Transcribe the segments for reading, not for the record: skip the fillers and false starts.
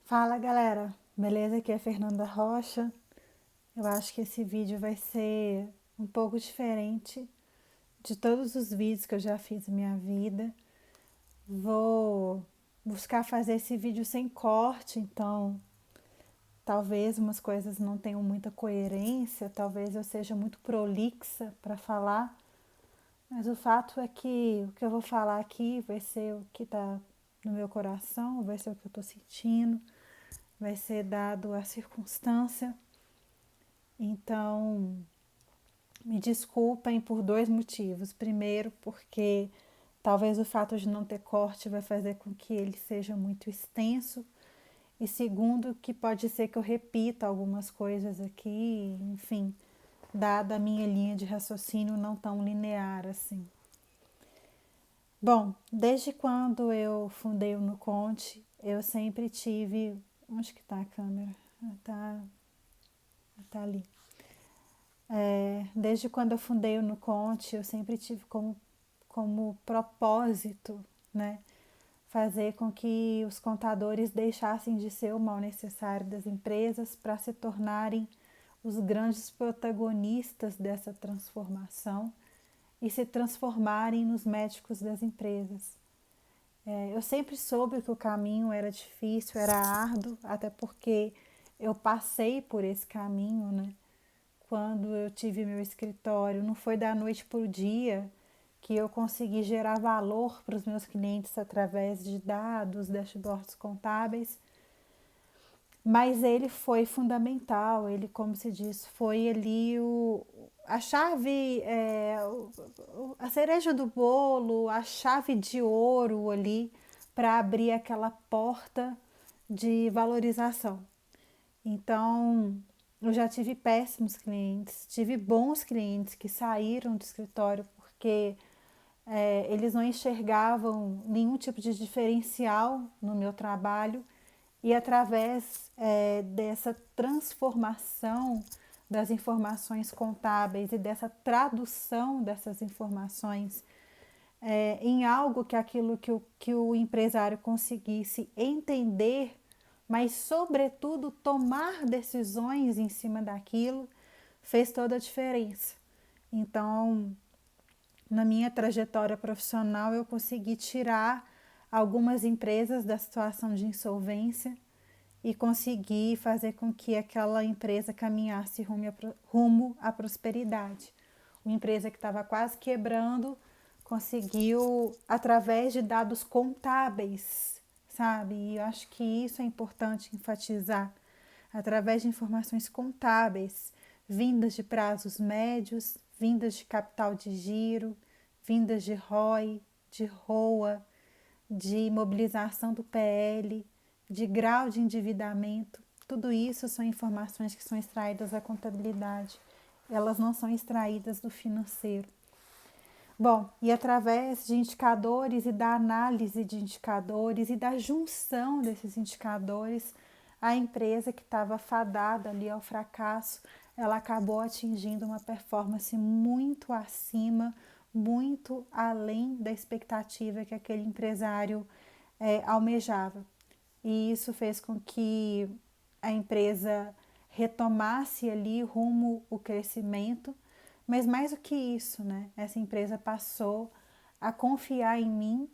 Fala galera, beleza? Aqui é a Fernanda Rocha. Eu acho que esse vídeo vai ser um pouco diferente de todos os vídeos que eu já fiz na minha vida. Vou buscar fazer esse vídeo sem corte, então talvez umas coisas não tenham muita coerência, talvez eu seja muito prolixa para falar, mas o fato é que o que eu vou falar aqui vai ser o que está no meu coração, vai ser o que eu estou sentindo, vai ser dado a circunstância. Então, me desculpem por dois motivos. Primeiro, porque talvez o fato de não ter corte vai fazer com que ele seja muito extenso. E segundo, que pode ser que eu repita algumas coisas aqui, enfim, dada a minha linha de raciocínio não tão linear assim. Bom, desde quando eu fundei o Nuconte, eu sempre tive. Onde que tá a câmera? Tá ali. Desde quando eu fundei o Nuconte, eu sempre tive como propósito, né, fazer com que os contadores deixassem de ser o mal necessário das empresas para se tornarem os grandes protagonistas dessa transformação e se transformarem nos médicos das empresas. Eu sempre soube que o caminho era difícil, era árduo, até porque eu passei por esse caminho, né? Quando eu tive meu escritório, não foi da noite para o dia que eu consegui gerar valor para os meus clientes através de dados, dashboards contábeis, mas ele foi fundamental, ele, como se diz, foi ali a chave, a cereja do bolo, a chave de ouro ali para abrir aquela porta de valorização. Então, eu já tive péssimos clientes, tive bons clientes que saíram do escritório porque eles não enxergavam nenhum tipo de diferencial no meu trabalho e através dessa transformação das informações contábeis e dessa tradução dessas informações em algo que aquilo que o empresário conseguisse entender, mas sobretudo tomar decisões em cima daquilo, fez toda a diferença. Então, na minha trajetória profissional, eu consegui tirar algumas empresas da situação de insolvência e consegui fazer com que aquela empresa caminhasse rumo à prosperidade. Uma empresa que estava quase quebrando conseguiu, através de dados contábeis, sabe? E eu acho que isso é importante enfatizar. Através de informações contábeis, vindas de prazos médios, vindas de capital de giro, vindas de ROI, de ROA, de mobilização do PL, de grau de endividamento. Tudo isso são informações que são extraídas da contabilidade. Elas não são extraídas do financeiro. Bom, e através de indicadores e da análise de indicadores e da junção desses indicadores, a empresa que estava fadada ali ao fracasso, ela acabou atingindo uma performance muito acima, muito além da expectativa que aquele empresário almejava. E isso fez com que a empresa retomasse ali rumo o crescimento, mas mais do que isso, né? Essa empresa passou a confiar em mim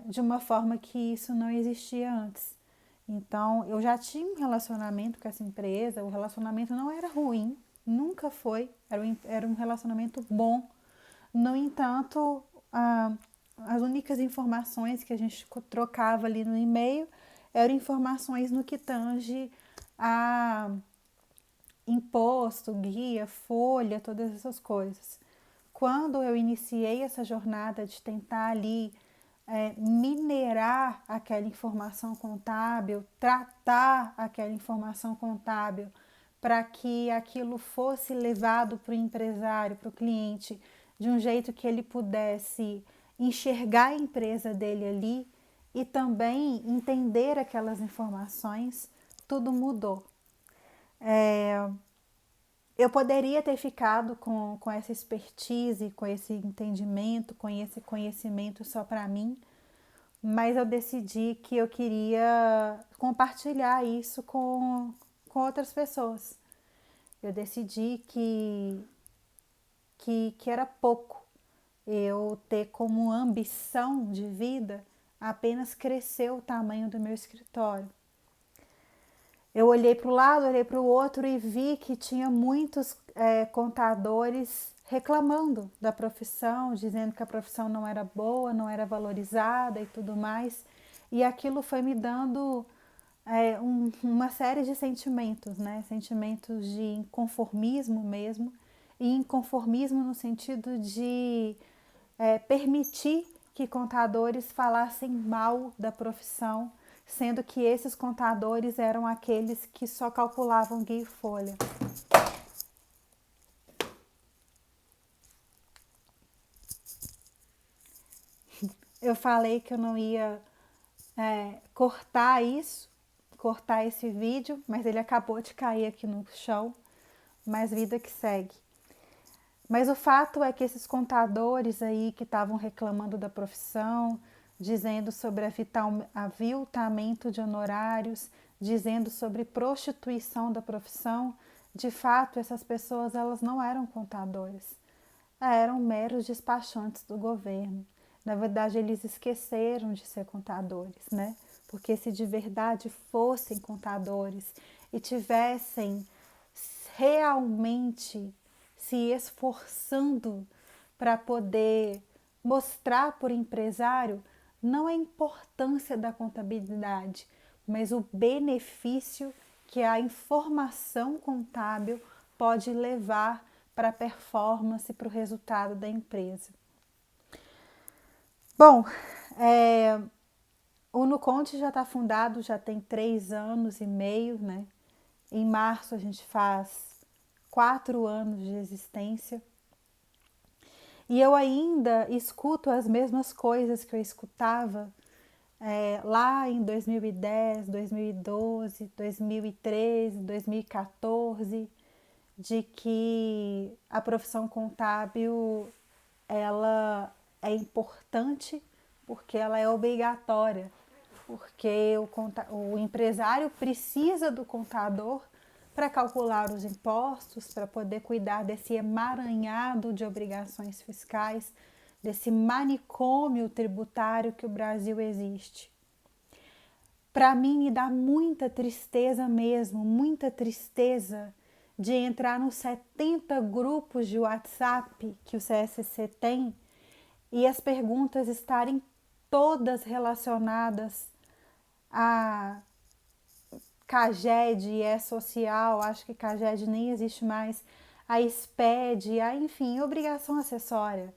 de uma forma que isso não existia antes. Então, eu já tinha um relacionamento com essa empresa, o relacionamento não era ruim, nunca foi, era um relacionamento bom. No entanto, as únicas informações que a gente trocava ali no e-mail eram informações no que tange a imposto, guia, folha, todas essas coisas. Quando eu iniciei essa jornada de tentar ali minerar aquela informação contábil, tratar aquela informação contábil para que aquilo fosse levado para o empresário, para o cliente, de um jeito que ele pudesse enxergar a empresa dele ali e também entender aquelas informações, tudo mudou. Eu poderia ter ficado com essa expertise, com esse entendimento, com esse conhecimento só para mim, mas eu decidi que eu queria compartilhar isso com outras pessoas. Eu decidi que era pouco eu ter como ambição de vida apenas crescer o tamanho do meu escritório. Eu olhei para o lado, olhei para o outro e vi que tinha muitos contadores reclamando da profissão, dizendo que a profissão não era boa, não era valorizada e tudo mais. E aquilo foi me dando uma série de sentimentos, né? Sentimentos de inconformismo mesmo, e inconformismo no sentido de permitir que contadores falassem mal da profissão, sendo que esses contadores eram aqueles que só calculavam guia e folha. Eu falei que eu não ia cortar esse vídeo, mas ele acabou de cair aqui no chão, mas vida que segue. Mas o fato é que esses contadores aí que estavam reclamando da profissão, dizendo sobre aviltamento de honorários, dizendo sobre prostituição da profissão, de fato essas pessoas elas não eram contadores, eram meros despachantes do governo. Na verdade, eles esqueceram de ser contadores, né? Porque se de verdade fossem contadores e tivessem realmente se esforçando para poder mostrar para o empresário não a importância da contabilidade, mas o benefício que a informação contábil pode levar para a performance, para o resultado da empresa. Bom, o Nuconte já está fundado, já tem 3 anos e meio, né? Em março a gente faz 4 anos de existência. E eu ainda escuto as mesmas coisas que eu escutava lá em 2010, 2012, 2013, 2014, de que a profissão contábil ela é importante porque ela é obrigatória, porque o empresário precisa do contador para calcular os impostos, para poder cuidar desse emaranhado de obrigações fiscais, desse manicômio tributário que o Brasil existe. Para mim me dá muita tristeza mesmo, muita tristeza de entrar nos 70 grupos de WhatsApp que o CSC tem e as perguntas estarem todas relacionadas a CAGED, social, acho que CAGED nem existe mais, a SPED, enfim, obrigação acessória.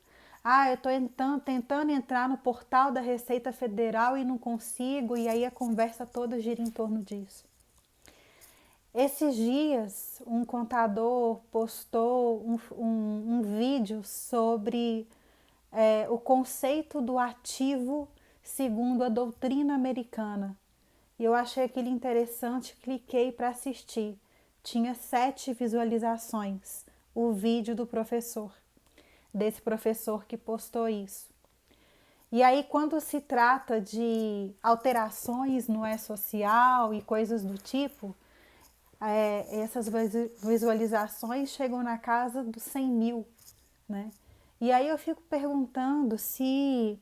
Eu estou tentando entrar no portal da Receita Federal e não consigo, e aí a conversa toda gira em torno disso. Esses dias, um contador postou um vídeo sobre o conceito do ativo segundo a doutrina americana. E eu achei aquilo interessante, cliquei para assistir. Tinha 7 visualizações, o vídeo do professor, desse professor que postou isso. E aí, quando se trata de alterações no E-Social e coisas do tipo, essas visualizações chegam na casa dos 100 mil, né? E aí eu fico perguntando se...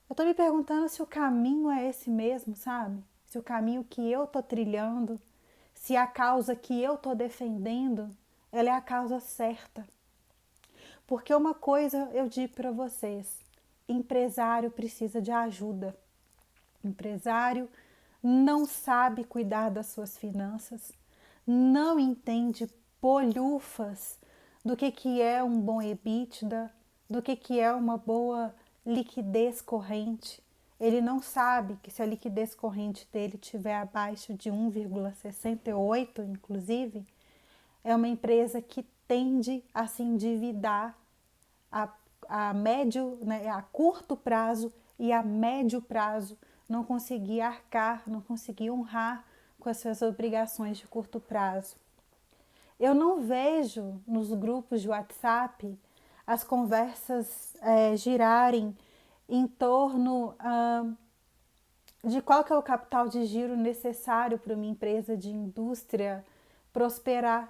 Eu tô me perguntando se o caminho é esse mesmo, sabe? Se o caminho que eu tô trilhando, se a causa que eu tô defendendo, ela é a causa certa. Porque uma coisa eu digo para vocês, empresário precisa de ajuda. Empresário não sabe cuidar das suas finanças, não entende bolhufas do que é um bom EBITDA, do que é uma boa liquidez corrente. Ele não sabe que se a liquidez corrente dele estiver abaixo de 1,68, inclusive, é uma empresa que tende a se endividar a curto prazo e a médio prazo, não conseguir arcar, não conseguir honrar com as suas obrigações de curto prazo. Eu não vejo nos grupos de WhatsApp as conversas girarem em torno de qual que é o capital de giro necessário para uma empresa de indústria prosperar.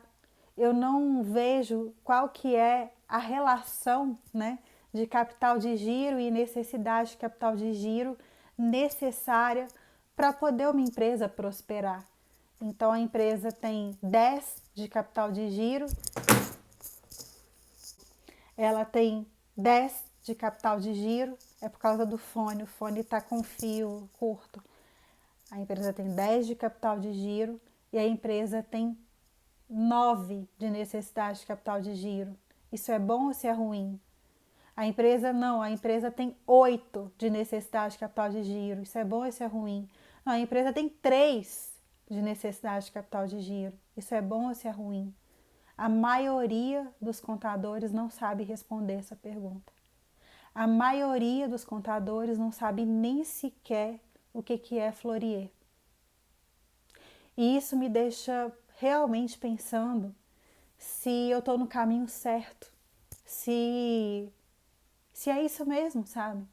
Eu não vejo qual que é a relação, né, de capital de giro e necessidade de capital de giro necessária para poder uma empresa prosperar. Então a empresa tem 10 de capital de giro, ela tem 10 de capital de giro, é por causa do fone, o fone está com fio curto. A empresa tem 10 de capital de giro e a empresa tem 9 de necessidade de capital de giro. Isso é bom ou isso é ruim? A empresa não, a empresa tem 8 de necessidade de capital de giro. Isso é bom ou isso é ruim? Não, a empresa tem 3 de necessidade de capital de giro. Isso é bom ou isso é ruim? A maioria dos contadores não sabe responder essa pergunta. A maioria dos contadores não sabe nem sequer o que é Fourier. E isso me deixa realmente pensando se eu estou no caminho certo, se é isso mesmo, sabe?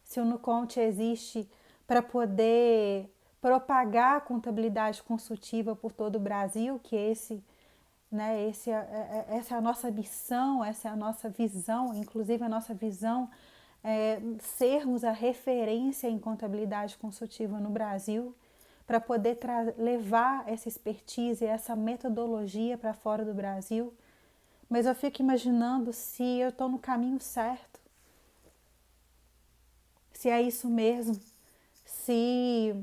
Se o Nuconte existe para poder propagar a contabilidade consultiva por todo o Brasil, que essa é a nossa missão, essa é a nossa visão, inclusive a nossa visão é sermos a referência em contabilidade consultiva no Brasil, para poder levar essa expertise, essa metodologia para fora do Brasil. Mas eu fico imaginando se eu estou no caminho certo, se é isso mesmo, se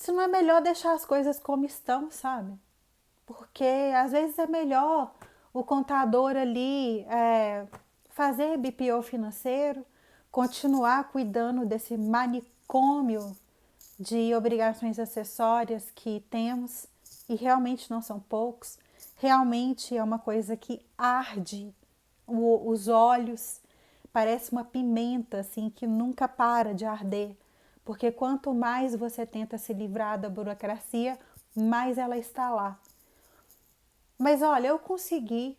não é melhor deixar as coisas como estão, sabe? Porque às vezes é melhor o contador ali fazer BPO financeiro, continuar cuidando desse manicômio de obrigações acessórias que temos, e realmente não são poucos, realmente é uma coisa que arde os olhos, parece uma pimenta assim que nunca para de arder, porque quanto mais você tenta se livrar da burocracia, mais ela está lá. Mas olha, eu consegui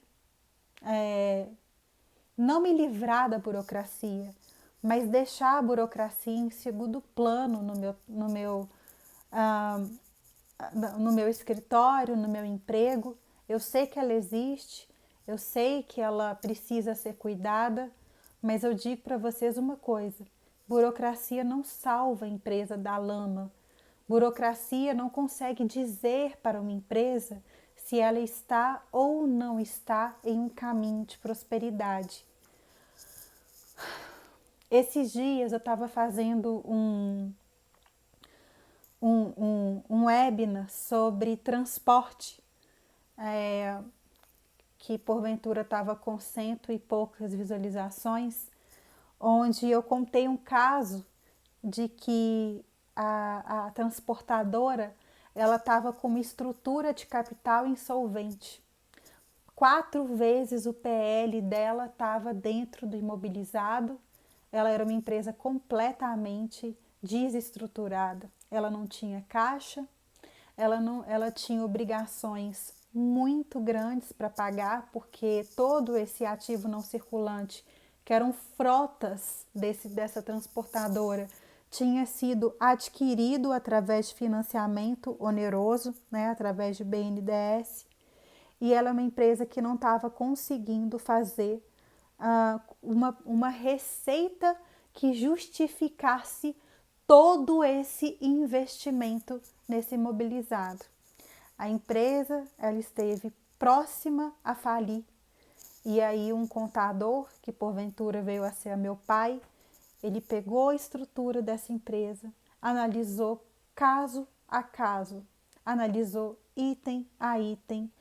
não me livrar da burocracia, mas deixar a burocracia em segundo plano no meu escritório, no meu emprego. Eu sei que ela existe, eu sei que ela precisa ser cuidada, mas eu digo para vocês uma coisa: burocracia não salva a empresa da lama. Burocracia não consegue dizer para uma empresa se ela está ou não está em um caminho de prosperidade. Esses dias eu estava fazendo um webinar sobre transporte, que porventura estava com 100 e poucas visualizações, onde eu contei um caso de que a transportadora ela estava com uma estrutura de capital insolvente. 4 vezes o PL dela estava dentro do imobilizado. Ela era uma empresa completamente desestruturada. Ela não tinha caixa, ela tinha obrigações muito grandes para pagar, porque todo esse ativo não circulante, que eram frotas dessa transportadora, tinha sido adquirido através de financiamento oneroso, né, através de BNDES, e ela é uma empresa que não estava conseguindo fazer uma receita que justificasse todo esse investimento nesse imobilizado. A empresa ela esteve próxima a falir, e aí um contador, que porventura veio a ser meu pai, ele pegou a estrutura dessa empresa, analisou caso a caso, analisou item a item,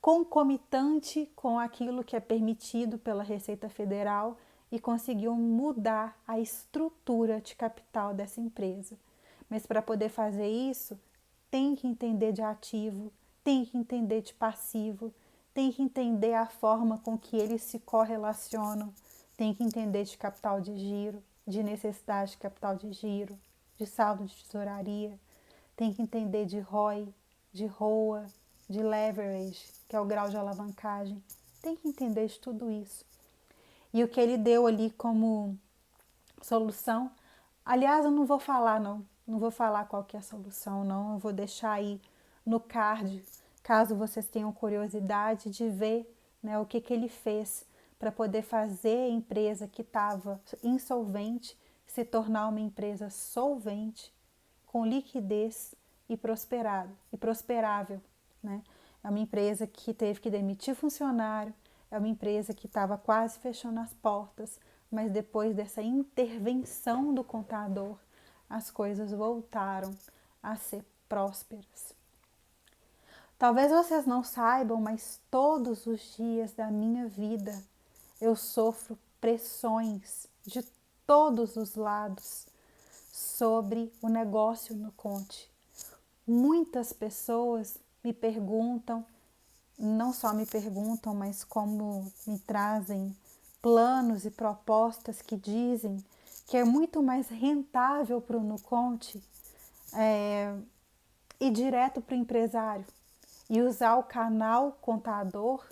concomitante com aquilo que é permitido pela Receita Federal, e conseguiu mudar a estrutura de capital dessa empresa. Mas para poder fazer isso, tem que entender de ativo, tem que entender de passivo, tem que entender a forma com que eles se correlacionam, tem que entender de capital de giro, de necessidade de capital de giro, de saldo de tesouraria, tem que entender de ROI, de ROA, de leverage, que é o grau de alavancagem, tem que entender de tudo isso. E o que ele deu ali como solução Aliás, eu não vou falar não vou falar qual que é a solução não, eu vou deixar aí no card, caso vocês tenham curiosidade de ver, né, o que ele fez para poder fazer a empresa que estava insolvente se tornar uma empresa solvente, com liquidez e prosperável, né? É uma empresa que teve que demitir funcionário, é uma empresa que estava quase fechando as portas, mas depois dessa intervenção do contador, as coisas voltaram a ser prósperas. Talvez vocês não saibam, mas todos os dias da minha vida eu sofro pressões de todos os lados sobre o negócio no Conte. Muitas pessoas me perguntam, não só me perguntam, mas como me trazem planos e propostas que dizem que é muito mais rentável para o Nuconte ir direto para o empresário e usar o canal contador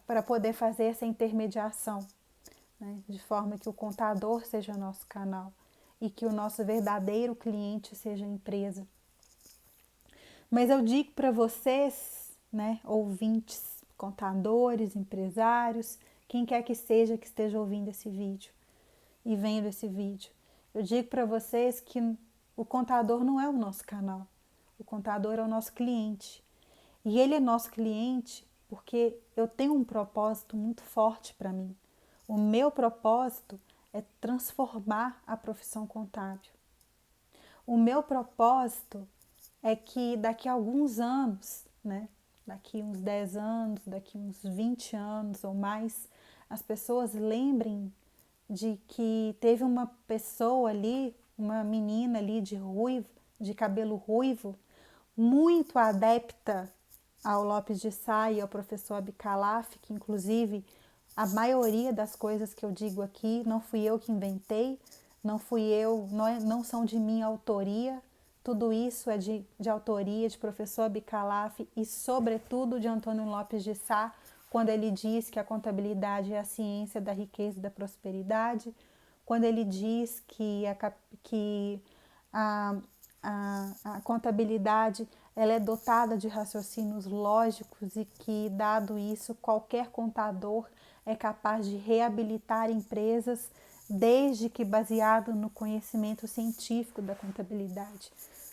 para poder fazer essa intermediação, né? De forma que o contador seja nosso canal e que o nosso verdadeiro cliente seja a empresa. Mas eu digo para vocês, né, ouvintes, contadores, empresários, quem quer que seja que esteja ouvindo esse vídeo e vendo esse vídeo, eu digo para vocês que o contador não é o nosso canal, o contador é o nosso cliente. E ele é nosso cliente porque eu tenho um propósito muito forte para mim. O meu propósito é transformar a profissão contábil. O meu propósito é que daqui a alguns anos, né, daqui uns 10 anos, daqui uns 20 anos ou mais, as pessoas lembrem de que teve uma pessoa ali, uma menina ali de cabelo ruivo, muito adepta ao Lopes de Sá e ao professor Abicalaf, que inclusive a maioria das coisas que eu digo aqui não fui eu que inventei, não fui eu, não são de minha autoria, tudo isso é de autoria de professor Abicalaf e sobretudo de Antônio Lopes de Sá, quando ele diz que a contabilidade é a ciência da riqueza e da prosperidade, quando ele diz que a, a contabilidade ela é dotada de raciocínios lógicos e que, dado isso, qualquer contador é capaz de reabilitar empresas, desde que baseado no conhecimento científico da contabilidade.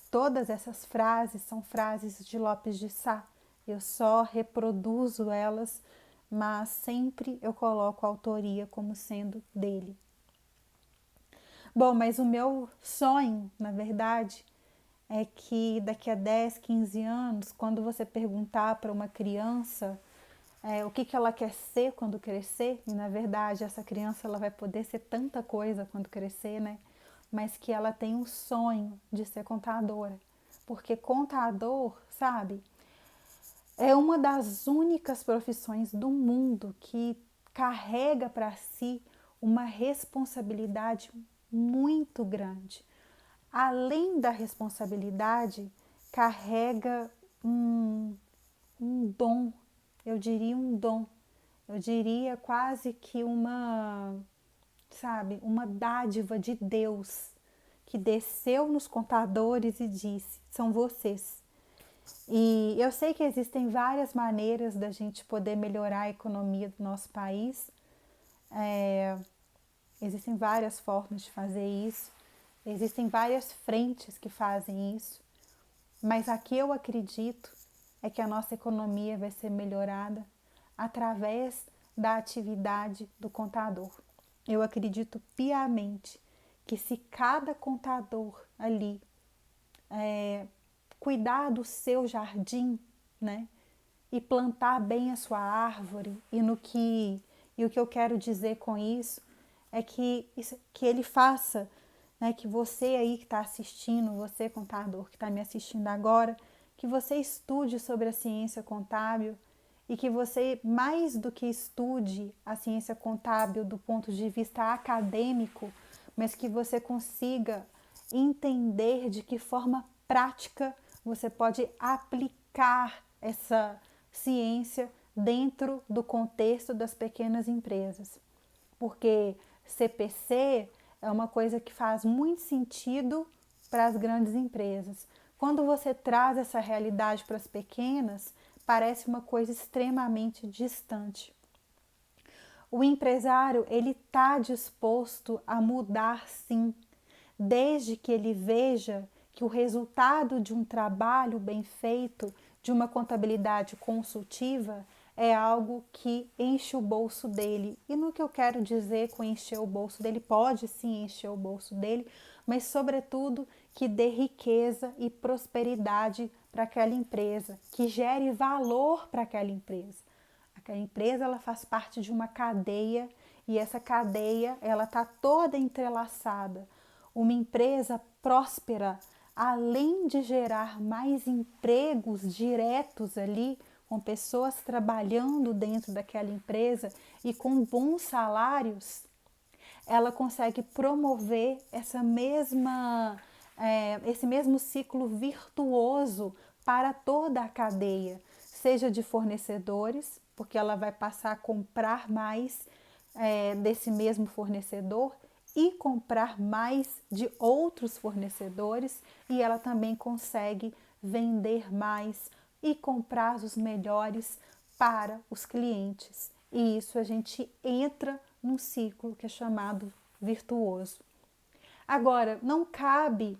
Todas essas frases são frases de Lopes de Sá. Eu só reproduzo elas, mas sempre eu coloco a autoria como sendo dele. Bom, mas o meu sonho, na verdade, é que daqui a 10, 15 anos, quando você perguntar para uma criança o que ela quer ser quando crescer, e na verdade essa criança ela vai poder ser tanta coisa quando crescer, né? Mas que ela tem um sonho de ser contadora. Porque contador, sabe, é uma das únicas profissões do mundo que carrega para si uma responsabilidade muito grande. Além da responsabilidade, carrega um dom, eu diria um dom, eu diria quase que sabe, uma dádiva de Deus que desceu nos contadores e disse: são vocês. E eu sei que existem várias maneiras da gente poder melhorar a economia do nosso país. Existem várias formas de fazer isso. Existem várias frentes que fazem isso. Mas a que eu acredito é que a nossa economia vai ser melhorada através da atividade do contador. Eu acredito piamente que se cada contador ali cuidar do seu jardim, né, e plantar bem a sua árvore, e o que eu quero dizer com isso é que ele faça, né, que você aí que está assistindo, você contador que está me assistindo agora, que você estude sobre a ciência contábil e que você, mais do que estude a ciência contábil do ponto de vista acadêmico, mas que você consiga entender de que forma prática você pode aplicar essa ciência dentro do contexto das pequenas empresas. Porque CPC é uma coisa que faz muito sentido para as grandes empresas. Quando você traz essa realidade para as pequenas, parece uma coisa extremamente distante. O empresário, ele está disposto a mudar, sim, desde que ele veja que o resultado de um trabalho bem feito, de uma contabilidade consultiva, é algo que enche o bolso dele. E no que eu quero dizer com encher o bolso dele, pode sim encher o bolso dele, mas sobretudo que dê riqueza e prosperidade para aquela empresa, que gere valor para aquela empresa. Aquela empresa, ela faz parte de uma cadeia e essa cadeia, ela está toda entrelaçada. Uma empresa próspera, além de gerar mais empregos diretos ali, com pessoas trabalhando dentro daquela empresa e com bons salários, ela consegue promover esse mesmo ciclo virtuoso para toda a cadeia, seja de fornecedores, porque ela vai passar a comprar mais desse mesmo fornecedor e comprar mais de outros fornecedores, e ela também consegue vender mais e comprar os melhores para os clientes. E isso a gente entra num ciclo que é chamado virtuoso. Agora, não cabe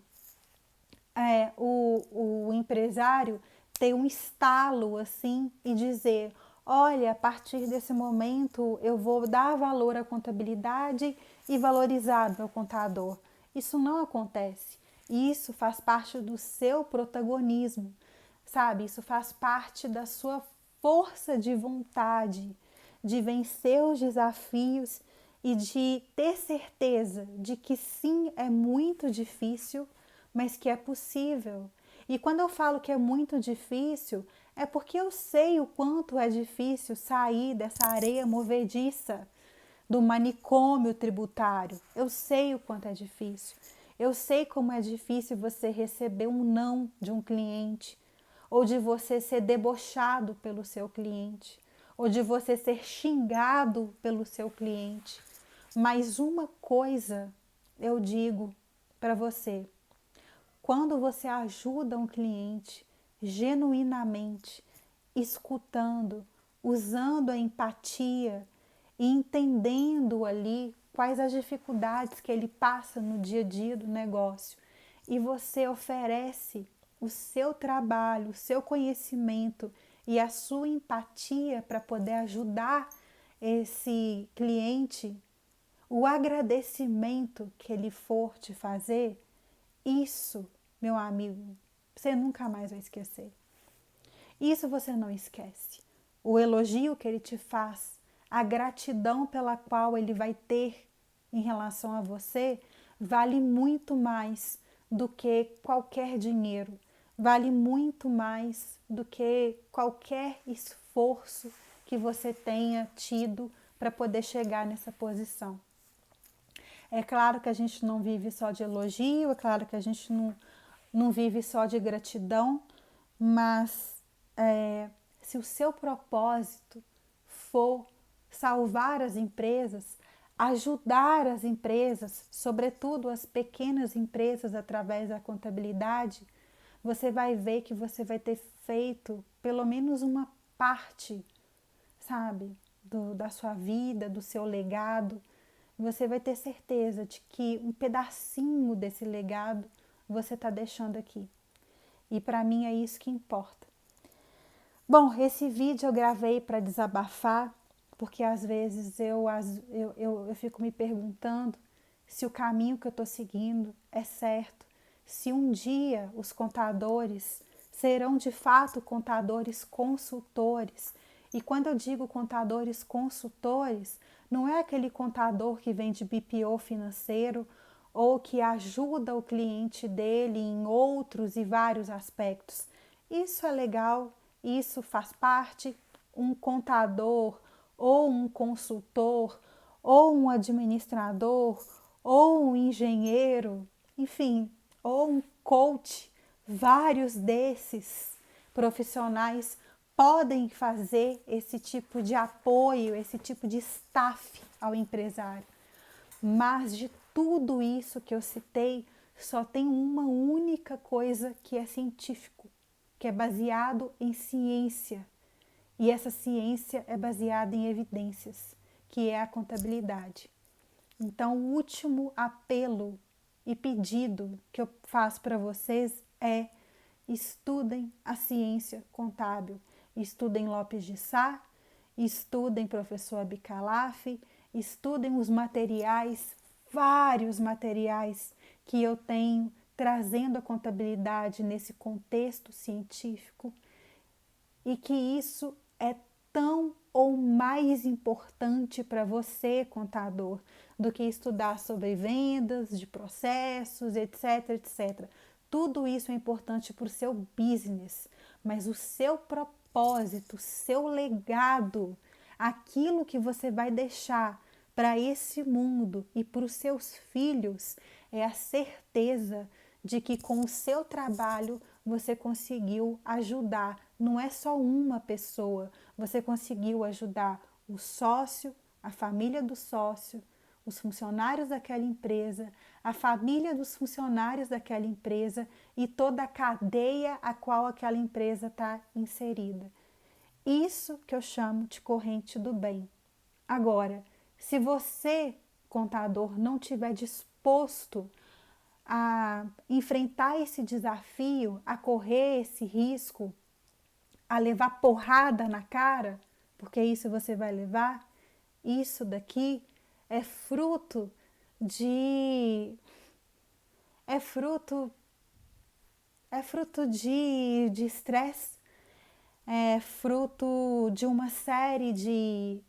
o empresário ter um estalo assim e dizer: olha, a partir desse momento eu vou dar valor à contabilidade e valorizar meu contador. Isso não acontece. Isso faz parte do seu protagonismo, sabe? Isso faz parte da sua força de vontade de vencer os desafios e de ter certeza de que sim, é muito difícil, mas que é possível. E quando eu falo que é muito difícil, é porque eu sei o quanto é difícil sair dessa areia movediça do manicômio tributário. Eu sei o quanto é difícil. Eu sei como é difícil você receber um não de um cliente, ou de você ser debochado pelo seu cliente, ou de você ser xingado pelo seu cliente. Mas uma coisa eu digo para você: quando você ajuda um cliente genuinamente, escutando, usando a empatia e entendendo ali quais as dificuldades que ele passa no dia a dia do negócio, e você oferece o seu trabalho, o seu conhecimento e a sua empatia para poder ajudar esse cliente, o agradecimento que ele for te fazer, isso, meu amigo, você nunca mais vai esquecer. Isso você não esquece. O elogio que ele te faz, a gratidão pela qual ele vai ter em relação a você, vale muito mais do que qualquer dinheiro, vale muito mais do que qualquer esforço que você tenha tido para poder chegar nessa posição. É claro que a gente não vive só de elogio, é claro que a gente não vive só de gratidão, mas se o seu propósito for salvar as empresas, ajudar as empresas, sobretudo as pequenas empresas através da contabilidade, você vai ver que você vai ter feito pelo menos uma parte, sabe, da sua vida, do seu legado. Você vai ter certeza de que um pedacinho desse legado você está deixando aqui. E para mim é isso que importa. Bom, esse vídeo eu gravei para desabafar, porque às vezes eu fico me perguntando se o caminho que eu estou seguindo é certo, se um dia os contadores serão de fato contadores consultores. E quando eu digo contadores consultores, não é aquele contador que vende BPO financeiro ou que ajuda o cliente dele em outros e vários aspectos. Isso é legal, isso faz parte. Um contador ou um consultor ou um administrador ou um engenheiro, enfim, ou um coach, vários desses profissionais podem fazer esse tipo de apoio, esse tipo de staff ao empresário. Mas de tudo isso que eu citei só tem uma única coisa que é científico, que é baseado em ciência. E essa ciência é baseada em evidências, que é a contabilidade. Então, o último apelo e pedido que eu faço para vocês é: estudem a ciência contábil, estudem Lopes de Sá, estudem professor Abicalaf, estudem os materiais, vários materiais que eu tenho trazendo a contabilidade nesse contexto científico, e que isso é tão ou mais importante para você, contador, do que estudar sobre vendas, de processos, etc, etc. Tudo isso é importante para o seu business, mas o seu propósito, o seu legado, aquilo que você vai deixar para esse mundo e para os seus filhos, é a certeza de que com o seu trabalho você conseguiu ajudar, não é só uma pessoa, você conseguiu ajudar o sócio, a família do sócio, os funcionários daquela empresa, a família dos funcionários daquela empresa e toda a cadeia a qual aquela empresa está inserida. Isso que eu chamo de corrente do bem. Agora, se você, contador, não estiver disposto a enfrentar esse desafio, a correr esse risco, a levar porrada na cara, porque isso você vai levar, isso daqui é fruto de é fruto de estresse, é fruto de uma série de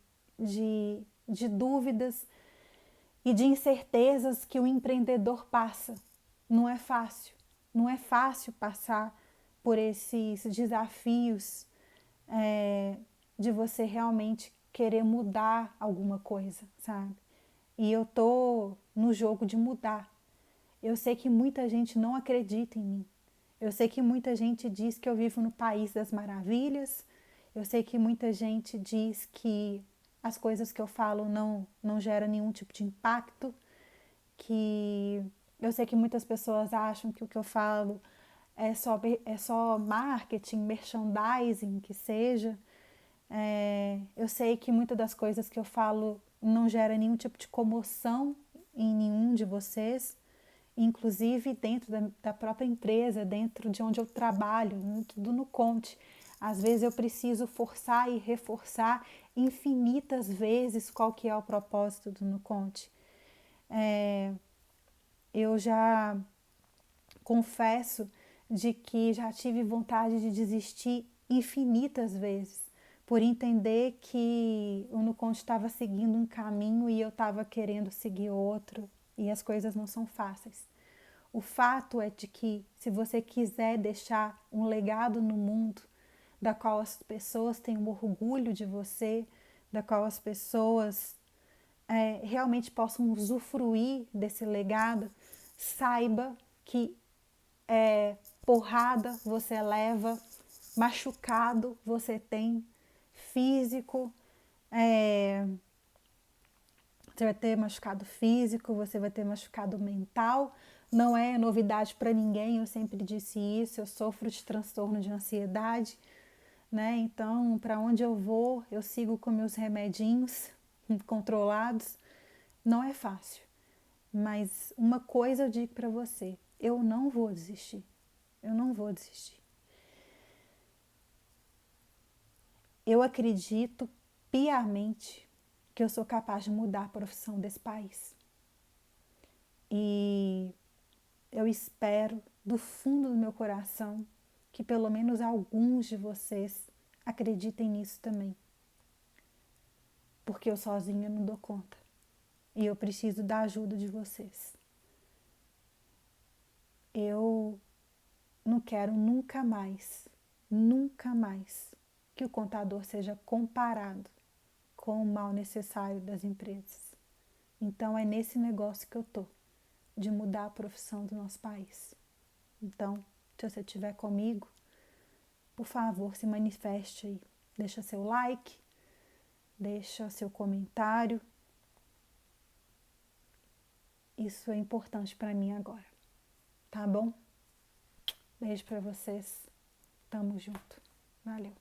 dúvidas e de incertezas que o empreendedor passa. Não é fácil, não é fácil passar por esses desafios, de você realmente querer mudar alguma coisa, sabe? E eu tô no jogo de mudar. Eu sei que muita gente não acredita em mim. Eu sei que muita gente diz que eu vivo no país das maravilhas. Eu sei que muita gente diz que as coisas que eu falo não geram nenhum tipo de impacto, que eu sei que muitas pessoas acham que o que eu falo é só marketing, merchandising, que seja. Eu sei que muitas das coisas que eu falo não gera nenhum tipo de comoção em nenhum de vocês, inclusive dentro da própria empresa, dentro de onde eu trabalho, tudo no Conte. Às vezes eu preciso forçar e reforçar infinitas vezes qual que é o propósito do No Conte. Eu já confesso de que já tive vontade de desistir infinitas vezes, por entender que o Nuconte estava seguindo um caminho e eu estava querendo seguir outro, e as coisas não são fáceis. O fato é de que, se você quiser deixar um legado no mundo, da qual as pessoas tenham orgulho de você, da qual as pessoas realmente possam usufruir desse legado, saiba que porrada você leva, machucado você tem, físico, você vai ter machucado físico, você vai ter machucado mental. Não é novidade para ninguém, eu sempre disse isso, eu sofro de transtorno de ansiedade, né? Então, para onde eu vou, eu sigo com meus remedinhos controlados. Não é fácil, mas uma coisa eu digo para você: eu não vou desistir. Eu não vou desistir. Eu acredito piamente que eu sou capaz de mudar a profissão desse país. E eu espero do fundo do meu coração que pelo menos alguns de vocês acreditem nisso também. Porque eu sozinha não dou conta. E eu preciso da ajuda de vocês. Eu não quero nunca mais, que o contador seja comparado com o mal necessário das empresas. Então é nesse negócio que eu tô, de mudar a profissão do nosso país. Então, se você estiver comigo, por favor, se manifeste aí. Deixa seu like, deixa seu comentário isso é importante para mim agora. Tá bom? Beijo para vocês. Tamo junto. Valeu.